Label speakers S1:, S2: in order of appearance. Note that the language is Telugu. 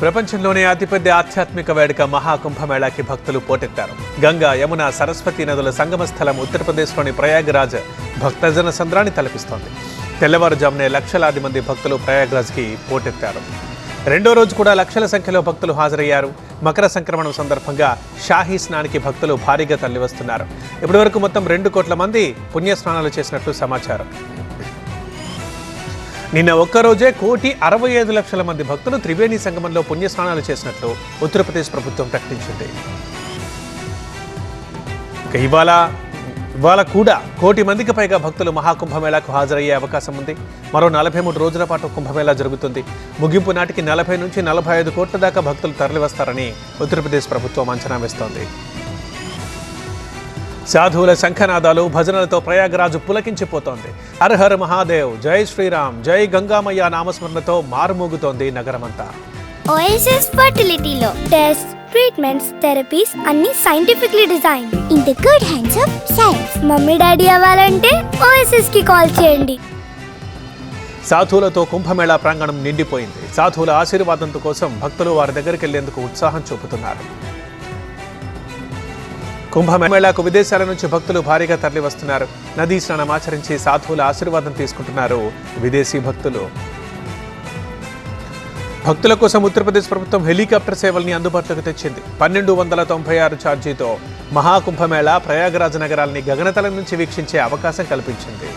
S1: ప్రపంచంలోనే అతిపెద్ద ఆధ్యాత్మిక వేడుక మహాకుంభమేళాకి భక్తులు పోటెత్తారు. గంగా, యమున, సరస్వతి నదుల సంగమ స్థలం ఉత్తరప్రదేశ్లోని ప్రయాగ్రాజ్ భక్తజన సంద్రాన్ని తలపిస్తోంది. తెల్లవారుజామునే లక్షలాది మంది భక్తులు ప్రయాగ్రాజ్కి పోటెత్తారు. రెండో రోజు కూడా లక్షల సంఖ్యలో భక్తులు హాజరయ్యారు. మకర సంక్రమణం సందర్భంగా షాహీ స్నానానికి భక్తులు భారీగా తరలివస్తున్నారు. ఇప్పటి వరకు మొత్తం 2 కోట్ల మంది పుణ్యస్నానాలు చేసినట్లు సమాచారం. నిన్న ఒక్కరోజే 1,65,00,000 మంది భక్తులు త్రివేణి సంగమంలో పుణ్యస్నానాలు చేసినట్లు ఉత్తరప్రదేశ్ ప్రభుత్వం ప్రకటించింది. ఇవాళ కూడా 1 కోటి మందికి పైగా భక్తులు మహాకుంభమేళాకు హాజరయ్యే అవకాశం ఉంది. మరో 43 రోజుల పాటు కుంభమేళా జరుగుతుంది. ముగింపు నాటికి 40 నుంచి 45 కోట్ల దాకా భక్తులు తరలివస్తారని ఉత్తరప్రదేశ్ ప్రభుత్వం అంచనా వేస్తోంది. సాధువుల శంఖనాదాలు, భజనలతో ప్రయాగరాజు పులకించిపోతోంది. హర్ హర్ మహాదేవ్, జై శ్రీరామ్, జై గంగామయ్య నామస్మరణతో మారుమోగుతోంది నగరమంతా.
S2: ఓఎస్ఎస్ ఫర్టిలిటీలో టెస్ట్, ట్రీట్మెంట్స్, థెరపీస్ అన్ని scientifically design in the good hands of science. Mummy daddy అవ్వాలంటే ఓఎస్ఎస్ కి కాల్ చేయండి.
S1: సాధువులతో కుంభమేళా ప్రాంగణం నిండిపోయింది. సాధువుల ఆశీర్వాదంతో కోసం భక్తులు వారి దగ్గరికి వెళ్లేందుకు ఉత్సాహం చూపుతున్నారు. కుంభమేళాకు విదేశాల నుంచి భక్తులు భారీగా తరలి వస్తున్నారు. నదీ స్నానం ఆచరించి సాధువుల ఆశీర్వాదం తీసుకుంటున్నారు విదేశీ భక్తులు. భక్తుల కోసం ఉత్తరప్రదేశ్ ప్రభుత్వం హెలికాప్టర్ సేవల్ని అందుబాటులోకి తెచ్చింది. 1296 ఛార్జీతో మహాకుంభమేళా ప్రయాగరాజ్ నగరాల్ని గగనతలం నుంచి వీక్షించే అవకాశం కల్పించింది.